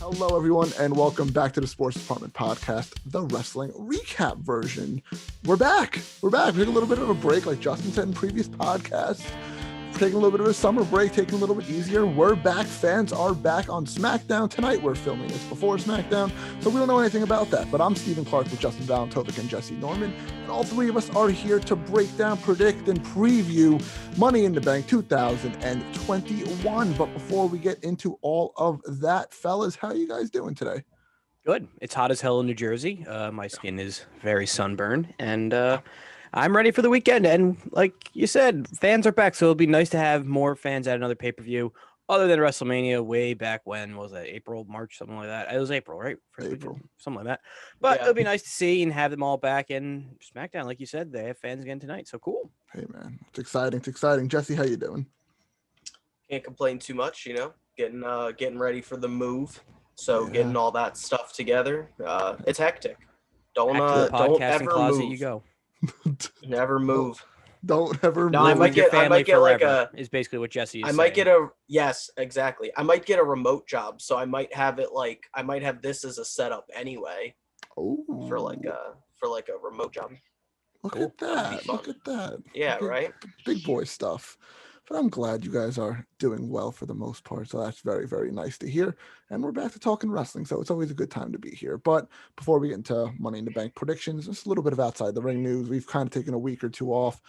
Hello, everyone, and welcome back to the Sports Department Podcast, the wrestling recap version. We're back. We're taking a little bit of a break, like Justin said in previous podcasts. We're taking a little bit of a summer break, taking a little bit easier. We're back. Fans are back on SmackDown tonight. We're filming this before SmackDown, so we don't know anything about that. But I'm Stephen Clark with Justin Valentovic and Jesse Norman, and all three of us are here to break down, predict, and preview Money in the Bank 2021. But before we get into all of that, fellas, how are you guys doing today? Good. It's hot as hell in New Jersey. My skin is very sunburned, and I'm ready for the weekend. And like you said, fans are back, so it'll be nice to have more fans at another pay-per-view other than WrestleMania way back when. Was that April, March, something like that? It was April, right? April. Something like that. But it'll be nice to see and have them all back in SmackDown. Like you said, they have fans again tonight, so cool. Hey, man. It's exciting. Jesse, how you doing? Can't complain too much, getting ready for the move. So getting all that stuff together, it's hectic. Don't ever closet move. You go. Never move. Don't ever No, move. I might get like a. Is basically what Jesse is. I might get a yes, exactly. I might get a remote job, so I might have it like I might have this as a setup anyway. Oh. For like a remote job. Look at that. Yeah, right. Big boy stuff. But I'm glad you guys are doing well for the most part. So that's very, very nice to hear. And we're back to talking wrestling. So it's always a good time to be here. But before we get into Money in the Bank predictions, just a little bit of outside the ring news. We've kind of taken a week or two off.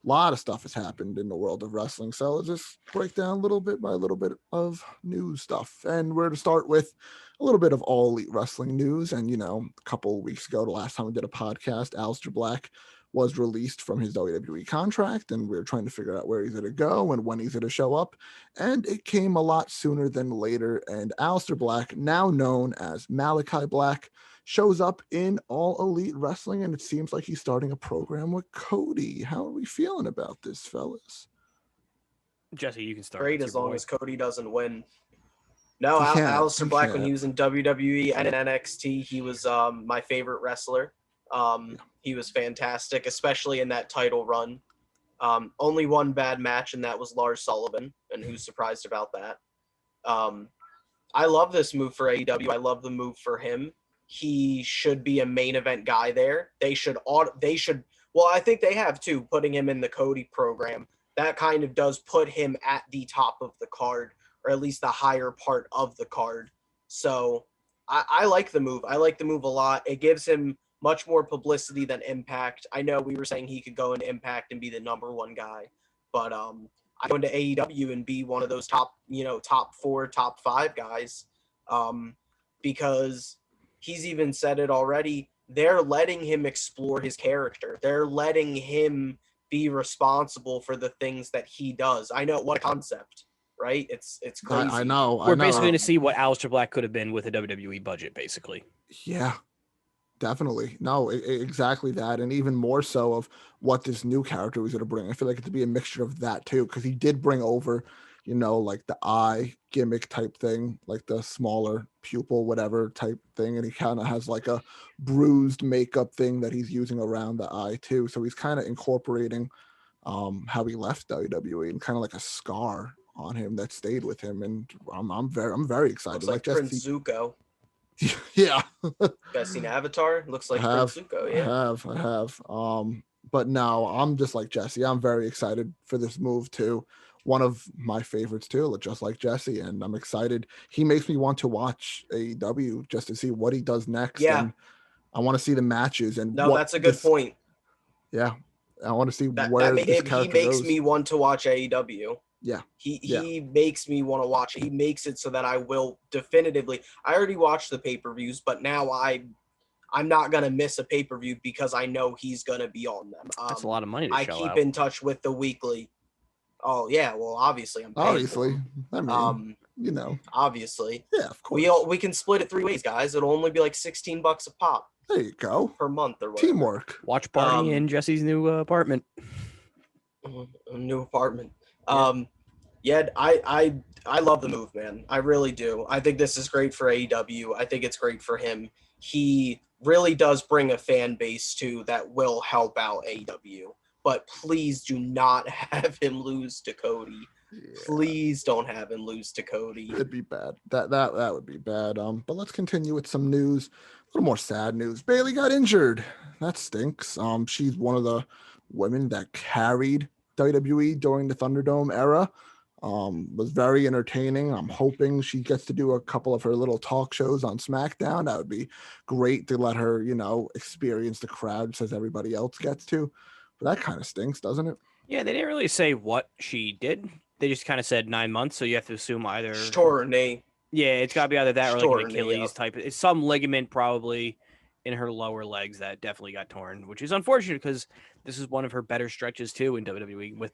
A lot of stuff has happened in the world of wrestling. So let's just break down a little bit by a little bit of news stuff. And we're to start with a little bit of All Elite Wrestling news. And, a couple of weeks ago, the last time we did a podcast, Aleister Black was released from his WWE contract, and we were trying to figure out where he's going to go and when he's going to show up. And it came a lot sooner than later. And Aleister Black, now known as Malachi Black, shows up in All Elite Wrestling, and it seems like he's starting a program with Cody. How are we feeling about this, fellas? Jesse, you can start. Great, as long as Cody doesn't win. No, Aleister Black, when he was in WWE and in NXT, he was my favorite wrestler. He was fantastic, especially in that title run. Only one bad match, and that was Lars Sullivan, and who's surprised about that? I love this move for AEW. I love the move for him. He should be a main event guy there. They should, well, I think they have too, putting him in the Cody program. That kind of does put him at the top of the card, or at least the higher part of the card. So I like the move. I like the move a lot. It gives him much more publicity than Impact. I know we were saying he could go into Impact and be the number one guy, but I go into AEW and be one of those top 4, top 5 guys, because he's even said it already. They're letting him explore his character. They're letting him be responsible for the things that he does. I know, what a concept, right? It's crazy. I know. We're basically going to see what Aleister Black could have been with a WWE budget, basically. Yeah. Definitely. No, exactly that. And even more so of what this new character was going to bring. I feel like it to be a mixture of that too, because he did bring over, like the eye gimmick type thing, like the smaller pupil, whatever type thing. And he kind of has like a bruised makeup thing that he's using around the eye too. So he's kind of incorporating how he left WWE and kind of like a scar on him that stayed with him. And I'm very excited. Looks like Prince Zuko. Yeah. You guys seen Avatar? Looks like Prince Zuko. Yeah. I have. But no, I'm just like Jesse. I'm very excited for this move too. One of my favorites too, just like Jesse, and I'm excited. He makes me want to watch AEW just to see what he does next. Yeah. And I want to see the matches and that's a good point. Yeah. I want to see where this character he makes goes. Me want to watch AEW. Yeah. He makes me want to watch it. He makes it so that I will definitively. I already watched the pay-per-views, but now I'm not gonna miss a pay-per-view because I know he's gonna be on them. That's a lot of money to I shell keep out. in touch with the weekly. Oh yeah, well obviously I'm paying obviously. I mean, obviously. Yeah, of course. We can split it 3 ways, guys. It'll only be like $16 a pop. There you go. Per month or whatever. Teamwork. Watch party in Jesse's new apartment. A new apartment. Yeah, I love the move, man. I really do. I think this is great for AEW. I think it's great for him. He really does bring a fan base too that will help out AEW. But please do not have him lose to Cody. Please don't have him lose to Cody. It'd be bad. That would be bad. But let's continue with some news. A little more sad news. Bayley got injured. That stinks. She's one of the women that carried WWE during the Thunderdome era. Was very entertaining. I'm hoping she gets to do a couple of her little talk shows on SmackDown. That would be great to let her, experience the crowd just as everybody else gets to. But that kind of stinks, doesn't it? Yeah, they didn't really say what she did. They just kind of said 9 months, so you have to assume either. She tore her knee. Yeah, it's got to be either that or like an Achilles up. type. It's some ligament probably in her lower legs that definitely got torn, which is unfortunate because this is one of her better stretches too in WWE with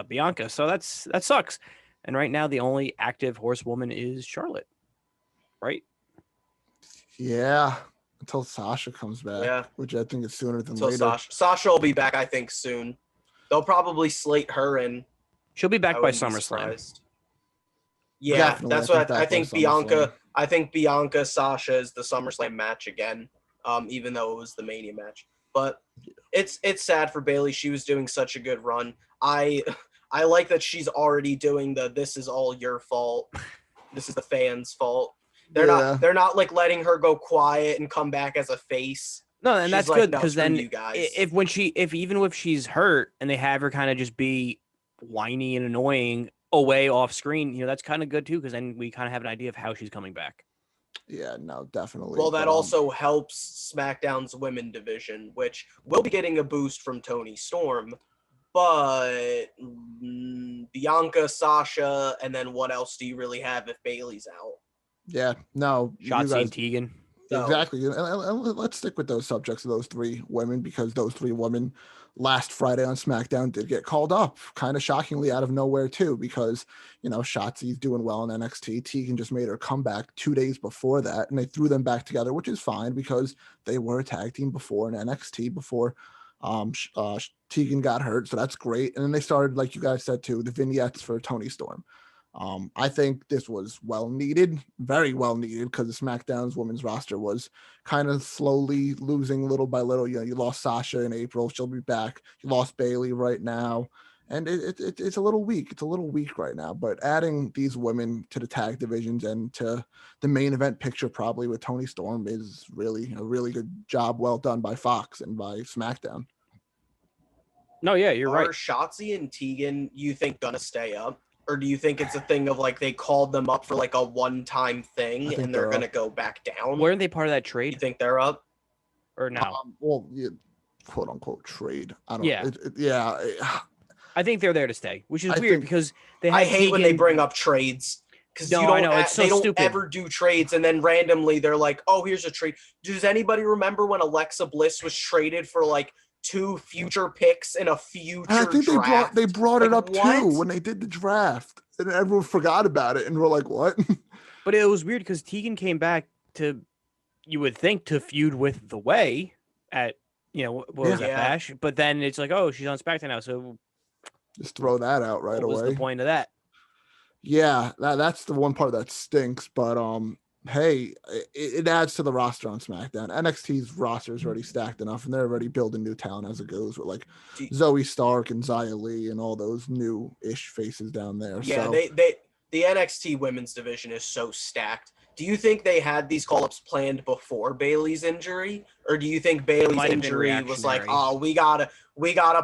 Bianca. So that sucks. And right now, the only active horsewoman is Charlotte, right? Yeah, until Sasha comes back. Yeah, which I think is sooner than later. Sasha will be back, I think, soon. They'll probably slate her in. She'll be back by SummerSlam. Yeah, Definitely, that's what I think. Bianca. I think Bianca Sasha is the SummerSlam match again. Even though it was the Mania match, but it's sad for Bayley. She was doing such a good run. I like that she's already doing this is all your fault. This is the fans' fault. They're not like letting her go quiet and come back as a face. No, and She's that's like, good "No, because screw then you guys." if even if she's hurt and they have her kind of just be whiny and annoying away off screen, that's kind of good too because then we kind of have an idea of how she's coming back. Yeah, no, definitely. Well, that also helps SmackDown's women division, which will be getting a boost from Toni Storm. But Bianca, Sasha, and then what else do you really have if Bayley's out? Yeah, no. Shotzi and Tegan. Exactly. And let's stick with those subjects of those three women because those three women last Friday on SmackDown did get called up kind of shockingly out of nowhere too because, Shotzi's doing well in NXT. Tegan just made her comeback 2 days before that and they threw them back together, which is fine because they were a tag team before in NXT before Tegan got hurt. So that's great. And then they started, like you guys said too, the vignettes for Toni Storm. I think this was well needed, very well needed, because the SmackDown's women's roster was kind of slowly losing little by little. You lost Sasha in April; she'll be back. You lost Bayley right now, and it's a little weak. It's a little weak right now. But adding these women to the tag divisions and to the main event picture, probably with Toni Storm, is really a really good job. Well done by Fox and by SmackDown. No, yeah, you're right. Are Shotzi and Tegan, you think, gonna stay up? Or do you think it's a thing of like they called them up for like a one-time thing and they're going to go back down? Weren't they part of that trade? You think they're up? Or no? Well, yeah, quote unquote trade. I don't Yeah. Yeah. I think they're there to stay, which is weird because they I hate when they bring up trades. Because I know, it's so they don't stupid. ever do trades and then randomly they're like, oh, here's a trade. Does anybody remember when Alexa Bliss was traded for like 2 future picks in a future I think draft? they brought it up what? too when they did the draft, and everyone forgot about it, and we're like, "What?" But it was weird because Tegan came back to, you would think, to feud with The Way at what was that Bash, but then it's like, oh, she's on SmackDown now, so just throw that out right away. What was the point of that? Yeah, that's the one part that stinks, but hey, it adds to the roster on SmackDown. NXT's roster is already stacked enough, and they're already building new talent as it goes with like Zoe Stark and Xia Li and all those new-ish faces down there. Yeah, so. The NXT women's division is so stacked. Do you think they had these call-ups planned before Bayley's injury, or do you think Bayley's injury was like, oh, we gotta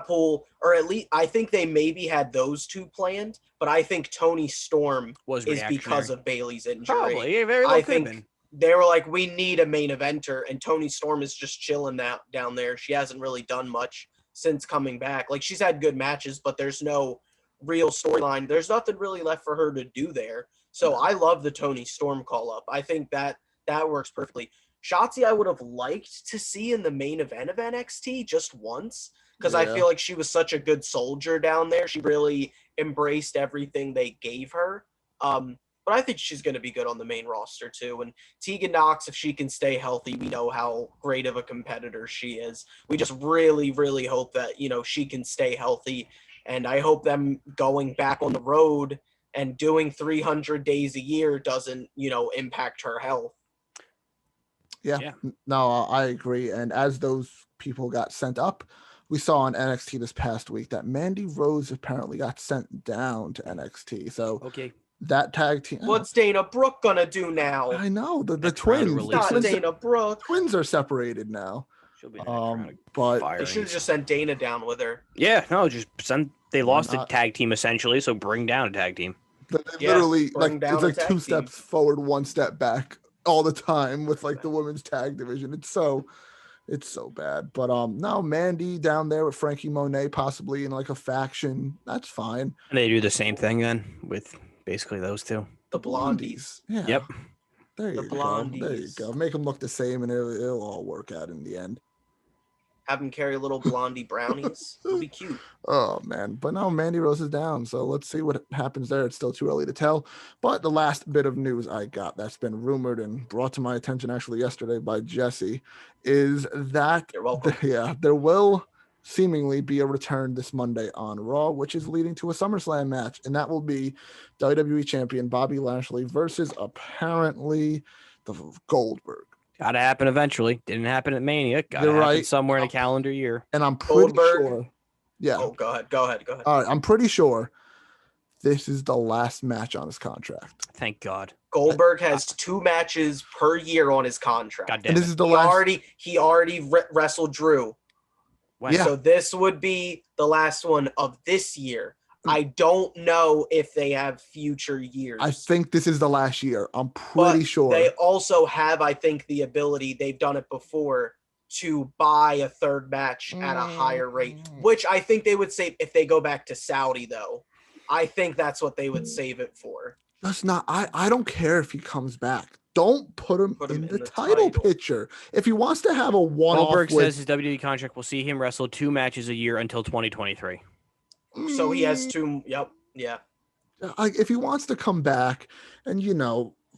pull, or at least I think they maybe had those two planned, but I think Toni Storm is because of Bayley's injury. Probably, very well I think they were like, we need a main eventer, and Toni Storm is just chilling down there. She hasn't really done much since coming back. Like, she's had good matches, but there's no real storyline. There's nothing really left for her to do there. So I love the Toni Storm call-up. I think that works perfectly. Shotzi, I would have liked to see in the main event of NXT just once because I feel like she was such a good soldier down there. She really embraced everything they gave her. But I think she's going to be good on the main roster too. And Tegan Nox, if she can stay healthy, we know how great of a competitor she is. We just really, really hope that, she can stay healthy. And I hope them going back on the road and doing 300 days a year doesn't, impact her health. Yeah. No, I agree. And as those people got sent up, we saw on NXT this past week that Mandy Rose apparently got sent down to NXT. So Okay. that tag team. What's Dana Brooke gonna do now? I know the Next round of twins. The release. Not twins, Dana Brooke. twins are separated now. She'll be the next round of But firings. They should have just sent Dana down with her. Yeah, no, just send. They Why lost a not? tag team essentially, so bring down a tag team. they Yeah, literally bring like down it's a like tag 2 team. steps forward, 1 step back all the time with like the women's tag division. It's so bad. But now Mandy down there with Frankie Monet possibly in like a faction. That's fine. And they do the same thing then with basically those two. The Blondies. Yeah. Yep. There you The go. There you Blondies. go. Make them look the same, and it'll all work out in the end. Have them carry little blondie brownies. It'll be cute. Oh man, but now Mandy Rose is down, so let's see what happens there. It's still too early to tell. But the last bit of news I got that's been rumored and brought to my attention actually yesterday by Jesse is that You're welcome. there will seemingly be a return this Monday on Raw, which is leading to a SummerSlam match, and that will be WWE Champion Bobby Lashley versus apparently the Goldberg. Gotta happen eventually. Didn't happen at Mania. Gotta You're happen right. somewhere in a calendar year. And I'm pretty Goldberg. sure. Yeah. Oh, go ahead. All right. I'm pretty sure this is the last match on his contract. Thank God. Goldberg has 2 matches per year on his contract. God damn And it. this is the He last. already wrestled Drew. When? Yeah. So this would be the last one of this year. I don't know if they have future years. I think this is the last year. I'm But pretty sure. They also have, I think, the ability, they've done it before, to buy a third match at a higher rate, which I think they would save if they go back to Saudi, though. I think that's what they would save it for. That's not. I don't care if he comes back. Don't put him in the title picture. If he wants to have a one-off, Goldberg says his WWE contract will see him wrestle 2 matches a year until 2023. So he has 2. Yep. Yeah. If he wants to come back, and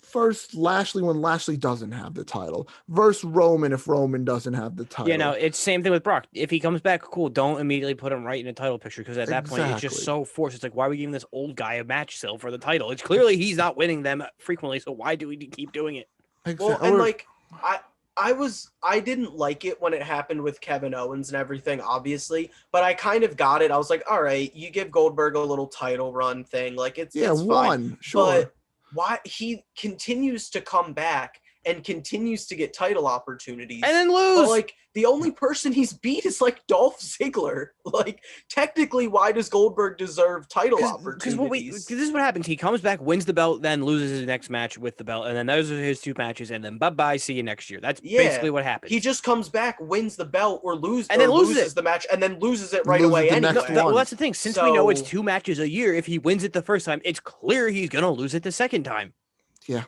first Lashley when Lashley doesn't have the title, versus Roman if Roman doesn't have the title. Yeah, no, it's same thing with Brock. If he comes back, cool. Don't immediately put him right in a title picture because at that point it's just so forced. It's like, why are we giving this old guy a match still for the title? It's clearly he's not winning them frequently, so why do we keep doing it? Well, and like I didn't like it when it happened with Kevin Owens and everything, obviously, but I kind of got it. I was like, all right, you give Goldberg a little title run thing, like it's fine. One, sure. But why he continues to come back and continues to get title opportunities And then lose. But like the only person he's beat is like Dolph Ziggler. Like technically, why does Goldberg deserve title opportunities? Because this is what happens. He comes back, wins the belt, then loses his next match with the belt, and then those are his 2 matches, and then bye-bye, see you next year. That's basically what happens. He just comes back, wins the belt, or loses the match, and then loses it right Loses away the anyway. next one. Well, that's the thing. Since we know it's 2 matches a year, if he wins it the first time, it's clear he's gonna lose it the second time. Yeah.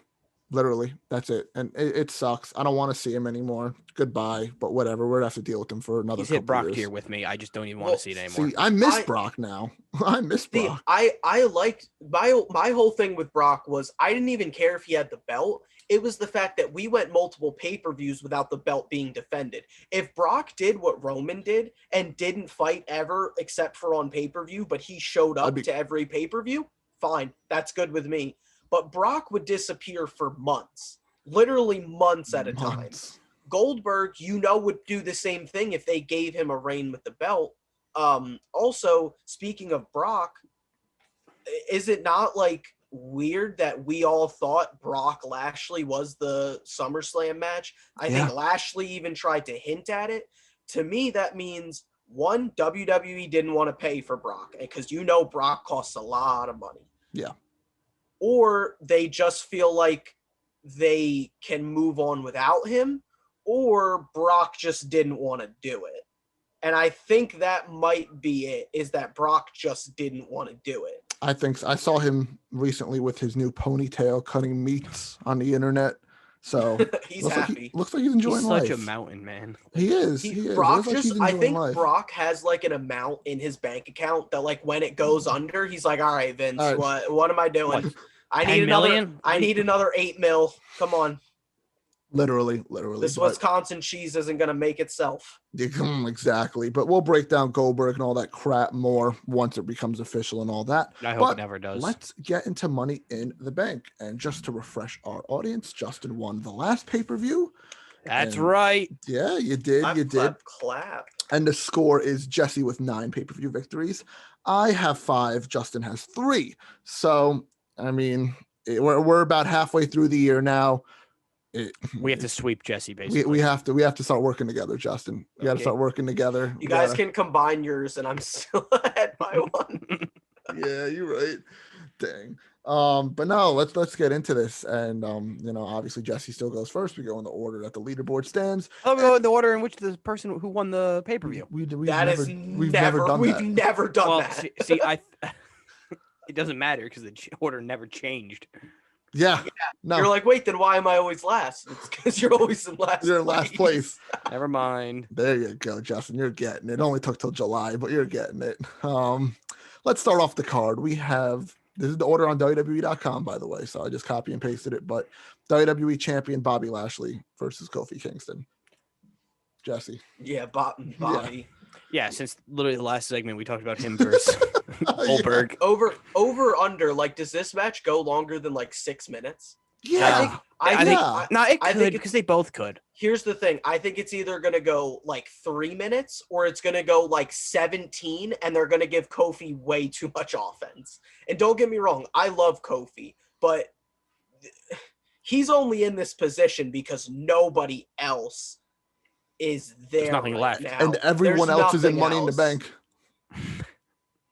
Literally, that's it, and it sucks. I don't want to see him anymore. Goodbye, but whatever. We're gonna have to deal with him for another. He's hit Brock years. tier with me. I just don't even want to see it anymore. See, I miss Brock now. I miss Brock. I liked my whole thing with Brock was I didn't even care if he had the belt. It was the fact that we went multiple pay-per-views without the belt being defended. If Brock did what Roman did and didn't fight ever except for on pay-per-view, but he showed up to every pay-per-view, fine, that's good with me. But Brock would disappear for months, literally months at a time. Goldberg, would do the same thing if they gave him a reign with the belt. Also, speaking of Brock, is it not like weird that we all thought Brock Lashley was the SummerSlam match? I think Lashley even tried to hint at it. To me, that means one, WWE didn't want to pay for Brock because Brock costs a lot of money. Yeah. Or they just feel like they can move on without him, or Brock just didn't want to do it. And I think that might be it, is that Brock just didn't want to do it. I think so. I saw him recently with his new ponytail cutting meats on the internet. So he's happy. Looks like he's enjoying life. He's such a mountain, man. He is. Brock I think Brock has like an amount in his bank account that like when it goes under, he's like, all right, Vince, what am I doing? What? I need another 8 mil. Come on. Literally. This Wisconsin cheese isn't going to make itself. Exactly. But we'll break down Goldberg and all that crap more once it becomes official and all that. I hope it never does. Let's get into Money in the Bank. And just to refresh our audience, Justin won the last pay-per-view. That's right. Yeah, you did. Clap. And the score is Jesse with 9 pay-per-view victories. I have 5. Justin has 3. So, I mean, we're about halfway through the year now. We have to sweep Jesse, basically. We have to start working together, Justin. We got to start working together. You guys can combine yours, and I'm still ahead by 1. Yeah, you're right. Dang. But no, let's get into this. And obviously Jesse still goes first. We go in the order that the leaderboard stands. Oh, we go in the order in which the person who won the pay-per-view. We've never done that. See, it doesn't matter because the order never changed. Yeah. No. You're like, wait, then why am I always last? It's because you're always in last. You're in last place. Never mind. There you go, Justin. You're getting it. It only took till July, but you're getting it. Let's start off the card. This is the order on WWE.com, by the way, so I just copy and pasted it. But WWE Champion Bobby Lashley versus Kofi Kingston. Jesse. Yeah, Bobby. Yeah, since literally the last segment we talked about him versus Goldberg. Yeah. Over under, like, does this match go longer than like 6 minutes? Yeah. I think because they both could. Here's the thing. I think it's either going to go like 3 minutes or it's going to go like 17, and they're going to give Kofi way too much offense. And don't get me wrong, I love Kofi, but he's only in this position because nobody else is there. There's nothing left. Now. And everyone else is in Money in the Bank.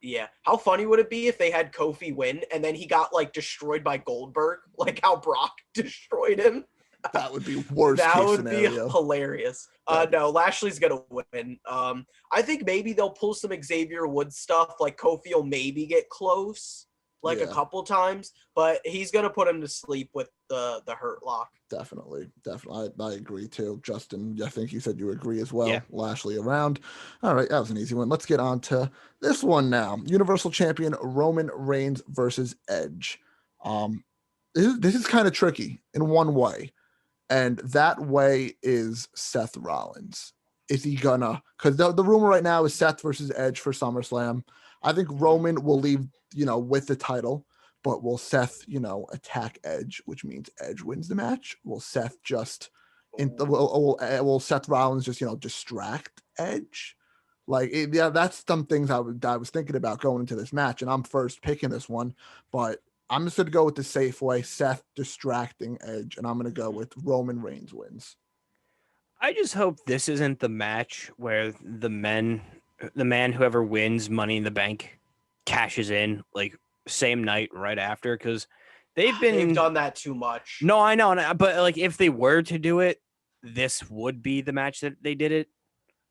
Yeah. How funny would it be if they had Kofi win and then he got like destroyed by Goldberg, like how Brock destroyed him? That would be worst case scenario. That would be hilarious. No, Lashley's gonna win. I think maybe they'll pull some Xavier Woods stuff. Like Kofi will maybe get close, a couple times, but he's gonna put him to sleep with the hurt lock. Definitely. I agree too. Justin, I think you said you agree as well. Yeah. Lashley around. All right, that was an easy one. Let's get on to this one now. Universal Champion Roman Reigns versus Edge. This is kind of tricky in one way, and that way is Seth Rollins. Is he gonna? Because the rumor right now is Seth versus Edge for SummerSlam. I think Roman will leave, with the title. But will Seth, attack Edge, which means Edge wins the match? Will Seth will Seth Rollins just, distract Edge? That's some things I was thinking about going into this match, and I'm first picking this one. But I'm just going to go with the safe way, Seth distracting Edge, and I'm going to go with Roman Reigns wins. I just hope this isn't the match where the man whoever wins Money in the Bank cashes in, same night right after, because they've done that too much. No, I know, but if they were to do it, this would be the match that they did it.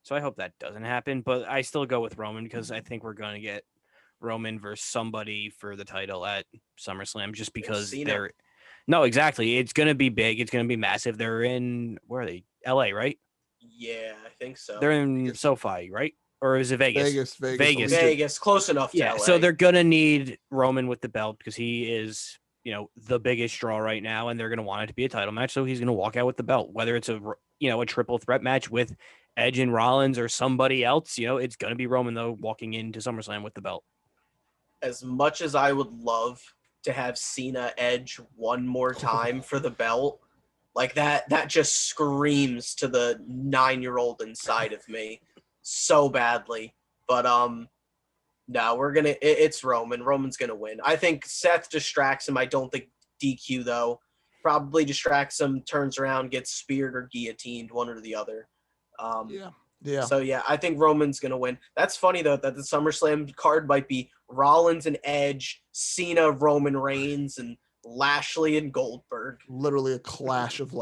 So I hope that doesn't happen, but I still go with Roman because I think we're going to get Roman versus somebody for the title at SummerSlam just because they're no, exactly. It's going to be big. It's going to be massive. They're in, where are they? LA, right? Yeah, I think so. They're in SoFi, right? Or is it Vegas? Vegas, close enough to LA. So they're going to need Roman with the belt because he is, the biggest draw right now, and they're going to want it to be a title match. So he's going to walk out with the belt, whether it's a triple threat match with Edge and Rollins or somebody else. It's going to be Roman, though, walking into SummerSlam with the belt. As much as I would love to have Cena Edge one more time for the belt, that just screams to the 9-year-old inside of me so badly. But no, it's Roman. Roman's gonna win. I think Seth distracts him. I don't think DQ though. Probably distracts him, turns around, gets speared or guillotined, one or the other. Yeah. So yeah, I think Roman's gonna win. That's funny though that the SummerSlam card might be Rollins and Edge, Cena, Roman Reigns, and Lashley and Goldberg. Literally a clash of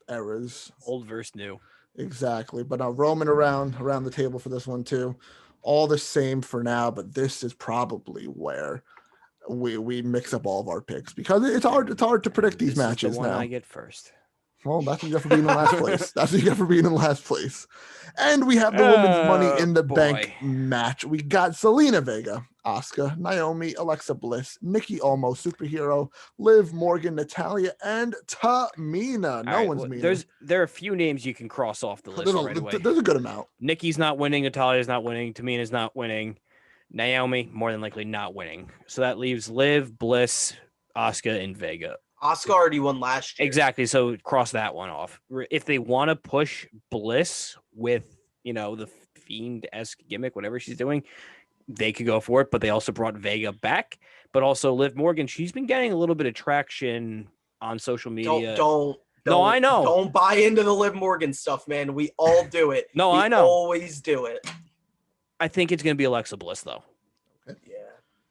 eras. Old versus new. Exactly. But Roman around the table for this one too. All the same for now, but this is probably where we mix up all of our picks because it's hard to predict these matches is the one now. I get first. Well, that's what you get for being in last place. That's what you get for being in last place. And we have the women's Money in the Bank match. We got Zelina Vega, Asuka, Naomi, Alexa Bliss, Nikki Almo, Superhero, Liv Morgan, Natalia, and Tamina. No one's meaning. There are a few names you can cross off the list right away. There's a good amount. Nikki's not winning. Natalia's not winning. Tamina's not winning. Naomi, more than likely, not winning. So that leaves Liv, Bliss, Asuka, and Vega. Asuka already won last year. Exactly. So cross that one off. If they want to push Bliss with, the Fiend-esque gimmick, whatever she's doing, they could go for it. But they also brought Vega back. But also Liv Morgan, she's been getting a little bit of traction on social media. No, I know. Don't buy into the Liv Morgan stuff, man. We all do it. No, we I know. Always do it. I think it's going to be Alexa Bliss, though. Okay. Yeah.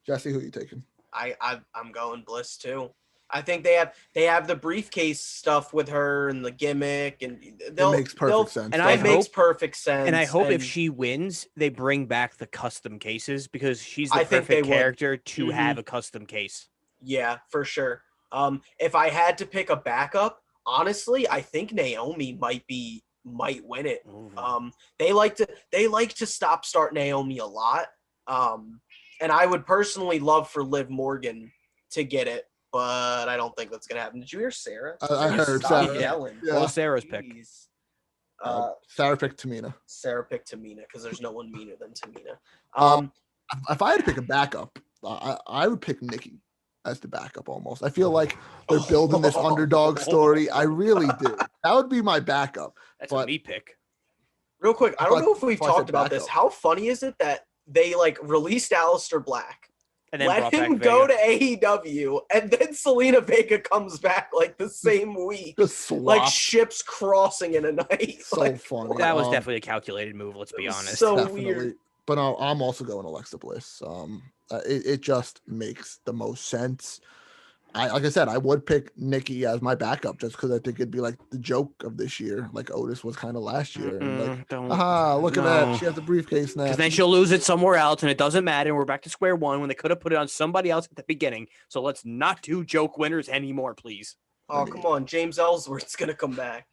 Jesse, who are you taking? I'm going Bliss too. I think they have the briefcase stuff with her and the gimmick, and it makes perfect sense. And it makes perfect sense. And I hope if she wins, they bring back the custom cases because she's the perfect character to have a custom case. Yeah, for sure. If I had to pick a backup, honestly, I think Naomi might win it. They like to start Naomi a lot. And I would personally love for Liv Morgan to get it, but I don't think that's gonna happen. Did you hear Sarah? I heard Sarah yelling. Yeah. What was Sarah's pick? Sarah picked Tamina. Sarah picked Tamina because there's no one meaner than Tamina. If I had to pick a backup, I would pick Nikki as the backup almost. I feel like they're building this underdog story. I really do. That would be my backup. That's a me pick. Real quick, I don't know if we've talked about this. How funny is it that they released Aleister Black, and then let him go to AEW, and then Selena Vega comes back the same week, like ships crossing in a night. So funny. That was definitely a calculated move. Let's be honest. So definitely weird. But I'm also going Alexa Bliss. It just makes the most sense. Like I said, I would pick Nikki as my backup just because I think it'd be like the joke of this year, like Otis was kind of last year. And look at that. She has the briefcase now. Because then she'll lose it somewhere else, and it doesn't matter. And we're back to square one when they could have put it on somebody else at the beginning. So let's not do joke winners anymore, please. Oh, come on. James Ellsworth's going to come back.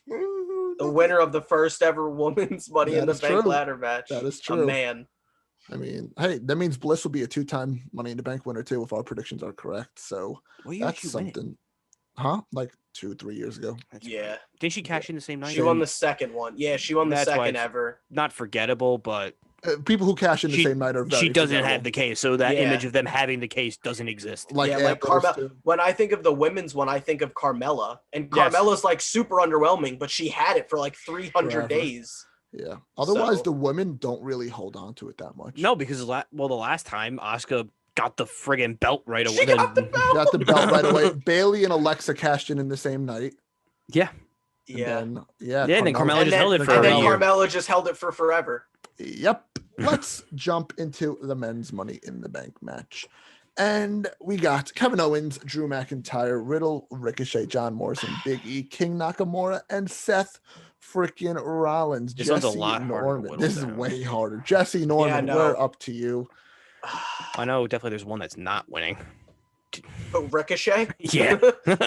The winner of the first ever women's Money in the Bank ladder match. That is true. A man. I mean, hey, that means Bliss will be a 2-time Money in the Bank winner too if our predictions are correct. So that's something. Huh? Like 2-3 years ago. Yeah. Didn't she cash in the same night? She won the second one. Yeah, she won the second ever. Not forgettable, but people who cash in the same night are very she doesn't have the case, so that image of them having the case doesn't exist. Like Carmella. When I think of the women's one, I think of Carmella, and Carmella's super underwhelming, but she had it for 300 days. Yeah. Otherwise, the women don't really hold on to it that much. No, because the last time Asuka got the friggin' belt right away. She got the belt right away. Bayley and Alexa cashed in the same night. Yeah. And then Carmella just held it for and then Carmella just held it for forever. Yep. Let's jump into the men's Money in the Bank match. And we got Kevin Owens, Drew McIntyre, Riddle, Ricochet, John Morrison, Big E, King Nakamura, and Seth freaking Rollins. This one's a lot harder. This is way harder. Jesse Norman, we're up to you. I know definitely there's one that's not winning. Ricochet? Yeah.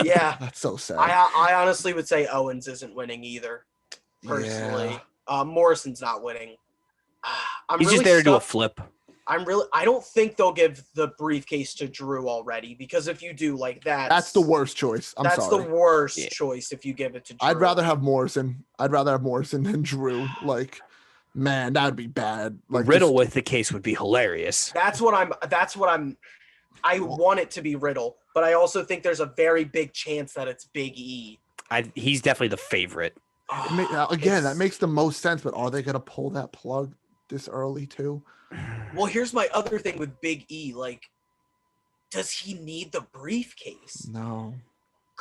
Yeah. That's so sad. I honestly would say Owens isn't winning either, personally. Yeah. Morrison's not winning. He's just there to do a flip. I don't think they'll give the briefcase to Drew already, because if you do that's the worst choice. That's the worst choice if you give it to Drew. I'd rather have Morrison. than Drew. Man, that would be bad. Riddle with the case would be hilarious. I want it to be Riddle, but I also think there's a very big chance that it's Big E. He's definitely the favorite. That makes the most sense, but are they going to pull that plug this early too? Well, here's my other thing with Big E. Does he need the briefcase? No.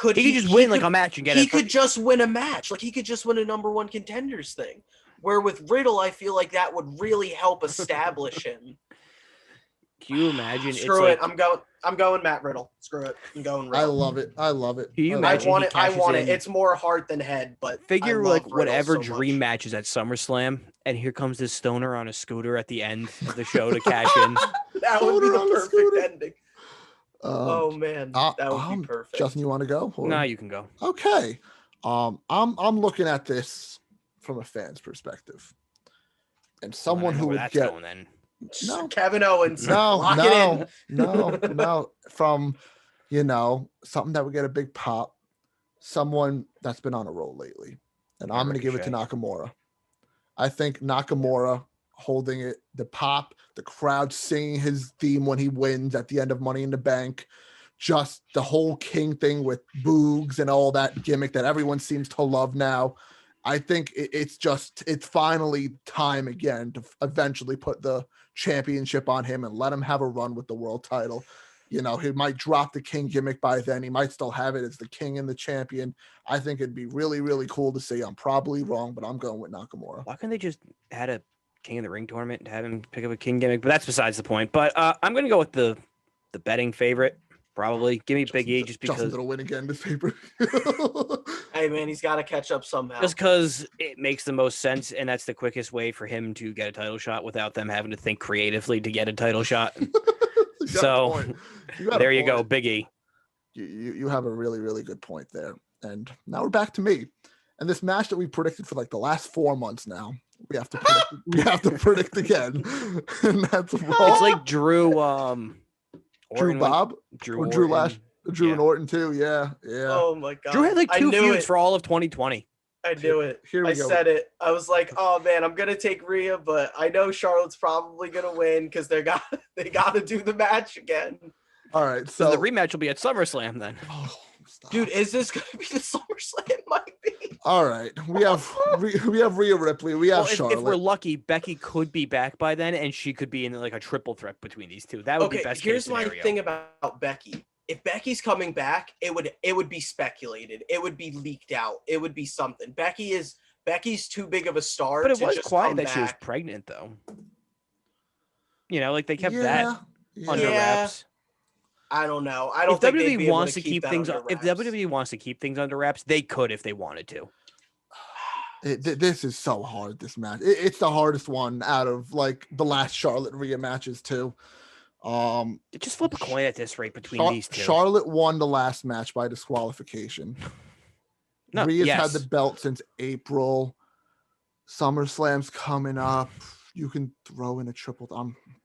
He could just win a match and get it. He could just win a match. He could just win a number one contenders thing. Where with Riddle, I feel like that would really help establish him. Can you imagine? Screw it. I'm going Matt Riddle. Screw it. I'm going Riddle. I love it. Can you imagine? I want it. It's more heart than head, but figure whatever dream matches at SummerSlam, and here comes this stoner on a scooter at the end of the show to cash in. That would be the perfect ending. Oh man, that would be perfect. Justin, you want to go? No, you can go. Okay. I'm looking at this from a fan's perspective, and someone who would get going, then. No, Kevin Owens. No. From something that would get a big pop. Someone that's been on a roll lately, and I'm going to give it to Nakamura. I think Nakamura holding it, the pop, the crowd singing his theme when he wins at the end of Money in the Bank, just the whole King thing with Boogs and all that gimmick that everyone seems to love now. I think it's finally time again to eventually put the championship on him and let him have a run with the world title. You know, he might drop the king gimmick by then. He might still have it as the king and the champion. I think it'd be really, really cool to see. I'm probably wrong, but I'm going with Nakamura. Why couldn't they just had a King of the Ring tournament to have him pick up a king gimmick? But that's besides the point. But I'm going to go with the betting favorite. Probably give me Big E just because Justin's gonna win again this paper. Hey man, he's got to catch up somehow. Just because it makes the most sense, and that's the quickest way for him to get a title shot without them having to think creatively to get a title shot. So there you go, Big E. You have a really, really good point there. And now we're back to me. And this match that we predicted for like the last 4 months now, we have to predict again. And that's Raw. It's like Drew Drew and Orton too. Yeah. Oh my god. Drew had like 2 feuds for all of 2020. I knew it. I said it. I was like, oh man, I'm gonna take Rhea, but I know Charlotte's probably gonna win because they gotta do the match again. All right, so the rematch will be at SummerSlam then. Oh, stop. Dude, is this gonna be the SummerSlam? It might be. All right, we have Rhea Ripley. We have Charlotte. If we're lucky, Becky could be back by then, and she could be in like a triple threat between these two. That would be best case scenario. Here's my thing about Becky. If Becky's coming back, it would be speculated. It would be leaked out. It would be something. Becky's too big of a star. But it was quiet that she was pregnant, though. You know, like they kept that under wraps. I don't know. I don't think WWE wants to keep things. If WWE wants to keep things under wraps, they could if they wanted to. This is so hard. This match. It's the hardest one out of like the last Charlotte Rhea matches too. Just flip a coin at this rate between these two. Charlotte won the last match by disqualification. Rhea's had the belt since April. SummerSlam's coming up. You can throw in a triple.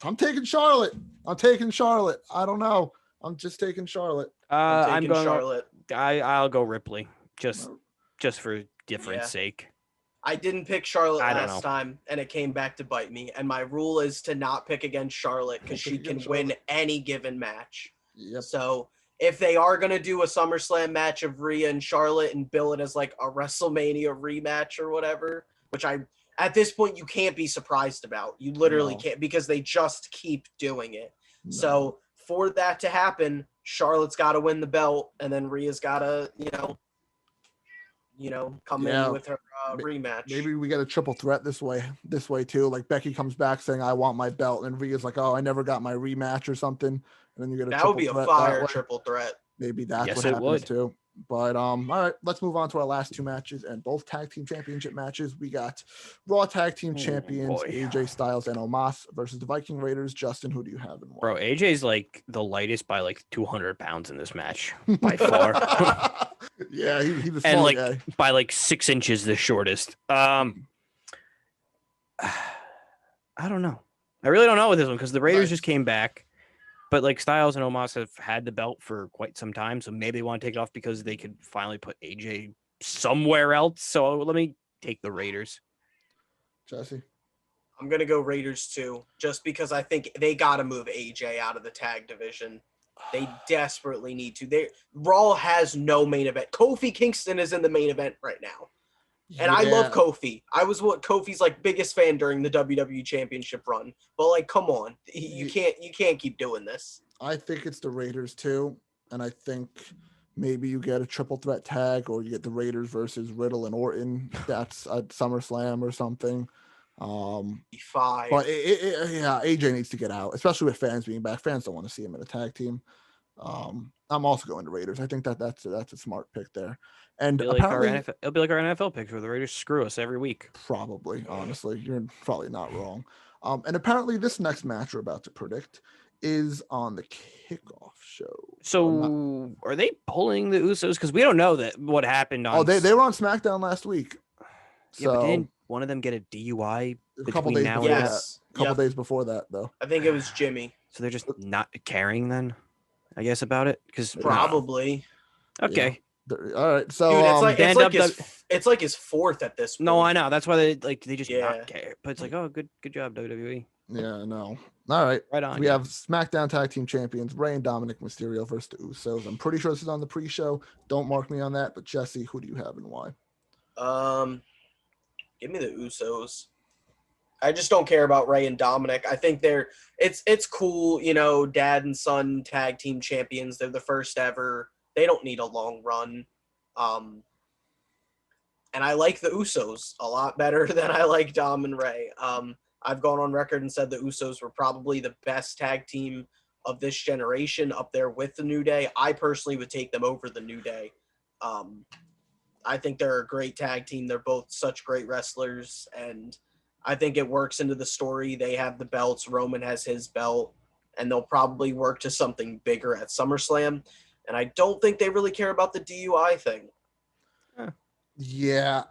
I'm taking Charlotte. I don't know. I'm just taking Charlotte. I'm going Charlotte. I'll go Ripley just for difference sake. I didn't pick Charlotte last time, and it came back to bite me. And my rule is to not pick against Charlotte because she can win any given match. Yep. So if they are going to do a SummerSlam match of Rhea and Charlotte and bill it as like a WrestleMania rematch or whatever, which at this point you can't be surprised about. You literally can't because they just keep doing it. No. So for that to happen, Charlotte's got to win the belt, and then Rhea's got to, come in with her rematch. Maybe we get a triple threat this way too. Like Becky comes back saying, "I want my belt," and Rhea's like, "Oh, I never got my rematch" or something. And then you get that would be a fire triple threat. Maybe that's what happens too. But all right, let's move on to our last 2 matches and both tag team championship matches. We got Raw tag team champions AJ Styles and Omos versus the Viking Raiders. Justin, who do you have in one? Bro, AJ's like the lightest by like 200 pounds in this match by far. Yeah, he's a small guy. By like 6 inches the shortest. I don't know. I really don't know with this one because the Raiders just came back. But like Styles and Omos have had the belt for quite some time, so maybe they want to take it off because they could finally put AJ somewhere else. So let me take the Raiders. Jesse, I'm gonna go Raiders too, just because I think they got to move AJ out of the tag division. They desperately need to. Raw has no main event. Kofi Kingston is in the main event right now. And I love Kofi. I was Kofi's like biggest fan during the WWE Championship run. But like, come on, you can't keep doing this. I think it's the Raiders too, and I think maybe you get a triple threat tag, or you get the Raiders versus Riddle and Orton. That's at SummerSlam or something. Fine. But AJ needs to get out, especially with fans being back. Fans don't want to see him in a tag team. I'm also going to Raiders. I think that's a smart pick there. And it'll be like our NFL picks where the Raiders screw us every week. Probably, honestly, you're probably not wrong. And apparently, this next match we're about to predict is on the kickoff show. So, are they pulling the Usos? Because we don't know what happened on. Oh, they were on SmackDown last week. Yeah, but didn't one of them get a DUI a couple days now before that? A couple days before that, though. I think it was Jimmy. So they're just not caring then, I guess, about it. Because probably. Okay. Yeah. All right, so dude, it's like his 4th at this point. No, I know. That's why they just not care. But it's like, oh, good job, WWE. Yeah, no. All right. Right on. We have SmackDown Tag Team Champions Rey and Dominic Mysterio versus the Usos. I'm pretty sure this is on the pre-show. Don't mark me on that. But Jesse, who do you have and why? Give me the Usos. I just don't care about Rey and Dominic. I think it's cool, dad and son tag team champions. They're the first ever. They don't need a long run. And I like the Usos a lot better than I like Dom and Rey. I've gone on record and said the Usos were probably the best tag team of this generation, up there with the New Day. I personally would take them over the New Day. I think they're a great tag team. They're both such great wrestlers, and I think it works into the story. They have the belts. Roman has his belt, and they'll probably work to something bigger at SummerSlam. And I don't think they really care about the DUI thing. Yeah.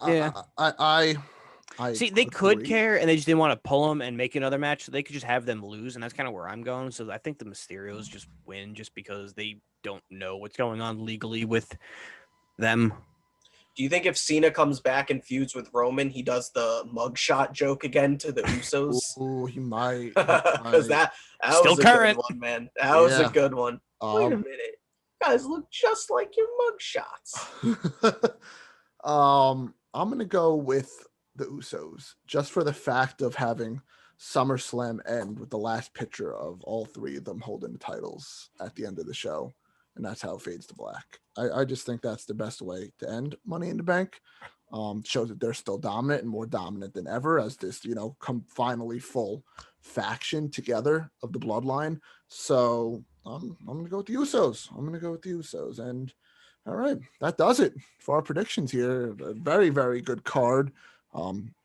I see, they could care, and they just didn't want to pull them and make another match. So they could just have them lose, and that's kind of where I'm going. So I think the Mysterios just win just because they don't know what's going on legally with them. Do you think if Cena comes back and feuds with Roman, he does the mugshot joke again to the Usos? Oh, he might. Because that Still was a current. good one, man. That was a good one. Wait a minute. You guys look just like your mugshots. I'm going to go with the Usos just for the fact of having SummerSlam end with the last picture of all three of them holding the titles at the end of the show. And that's how it fades to black. I just think that's the best way to end Money in the Bank. Shows that they're still dominant and more dominant than ever as this, come finally full faction together of the bloodline. So I'm going to go with the Usos. And all right, that does it for our predictions here. A very, very good card.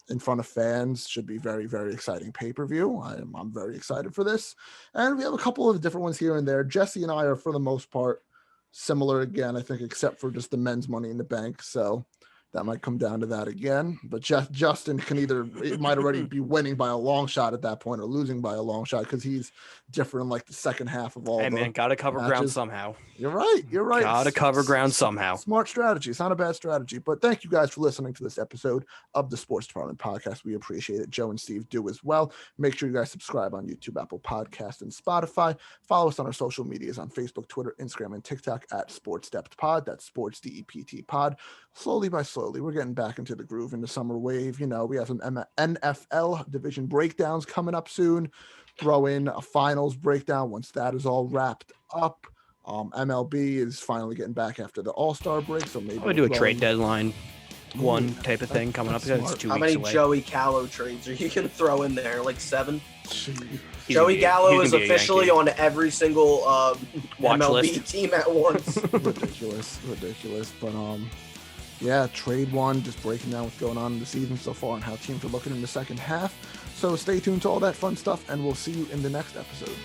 In front of fans, should be very, very exciting pay-per-view. I'm very excited for this. And we have a couple of different ones here and there. Jesse and I are, for the most part, similar again, I think, except for just the men's Money in the Bank. So that might come down to that again. But Justin it might already be winning by a long shot at that point or losing by a long shot because he's different in like the second half of all. Hey, man, gotta cover matches. Ground somehow. You're right. Gotta cover ground somehow. Smart strategy. It's not a bad strategy. But thank you guys for listening to this episode of the Sports Department Podcast. We appreciate it. Joe and Steve do as well. Make sure you guys subscribe on YouTube, Apple Podcast, and Spotify. Follow us on our social medias on Facebook, Twitter, Instagram, and TikTok at Sports Depth Pod. That's Sports DEPT Pod. Slowly by slowly, we're getting back into the groove in the summer wave. We have some NFL division breakdowns coming up soon. Throw in a finals breakdown once that is all wrapped up. MLB is finally getting back after the All-Star break, so maybe we'll do a trade deadline type of thing coming up. It's 2 How weeks many away. Joey Gallo trades are you going to throw in there? Like 7? Jeez. Joey Gallo is officially on every single MLB list. team at once. ridiculous. But yeah, trade one, just breaking down what's going on in the season so far and how teams are looking in the second half. So stay tuned to all that fun stuff, and we'll see you in the next episode.